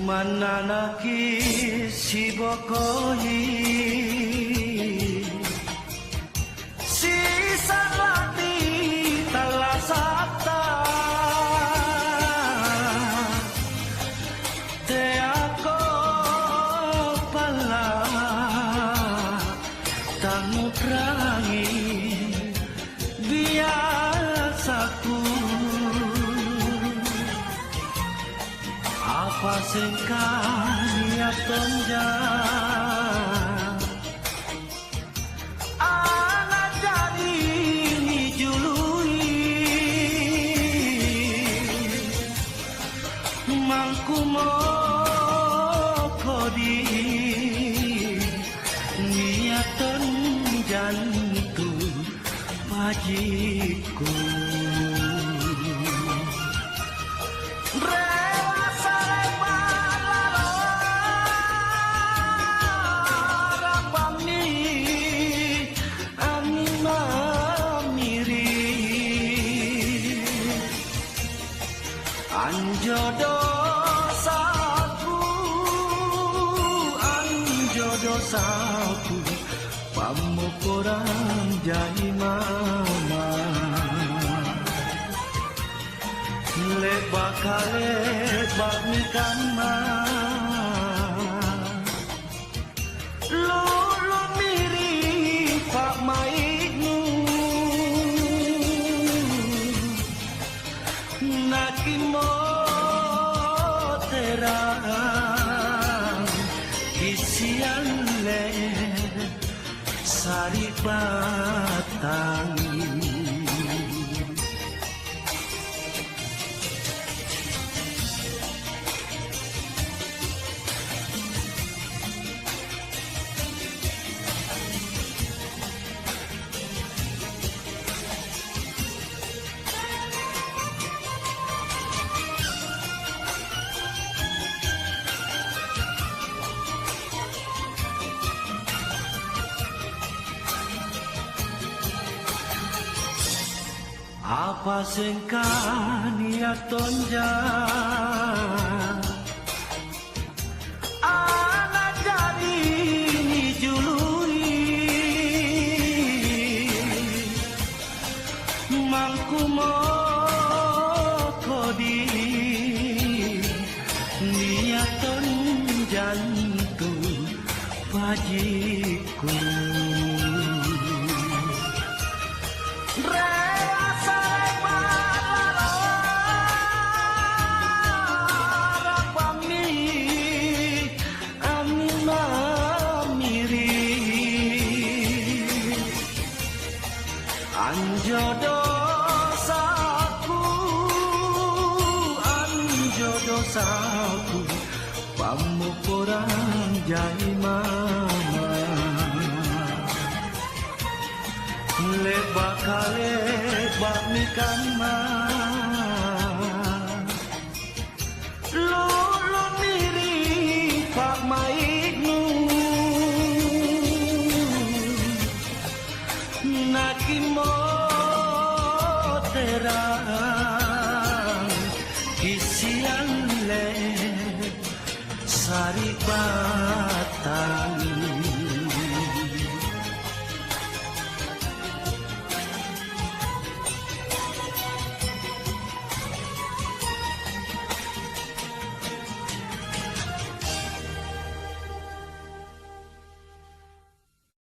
Mananaki sibokoli sisa lati talasata te ako pala tanutrangi biasaku apa sengkani atonja anak dari ni jului mangku mokodi niatan jantu pajiku Anjodo saku pamukuran jai mama lebak mikan ma lulu mirip pak maikmu nakimo terang isian le sari batang apa sengkani atonja anak dari ni jului mangku mokodi niatan jantung pajiku Anjodo saku pamukuran jai mama lebak mikan ma lulu mirip pak maikmu nakimo terang isian le sari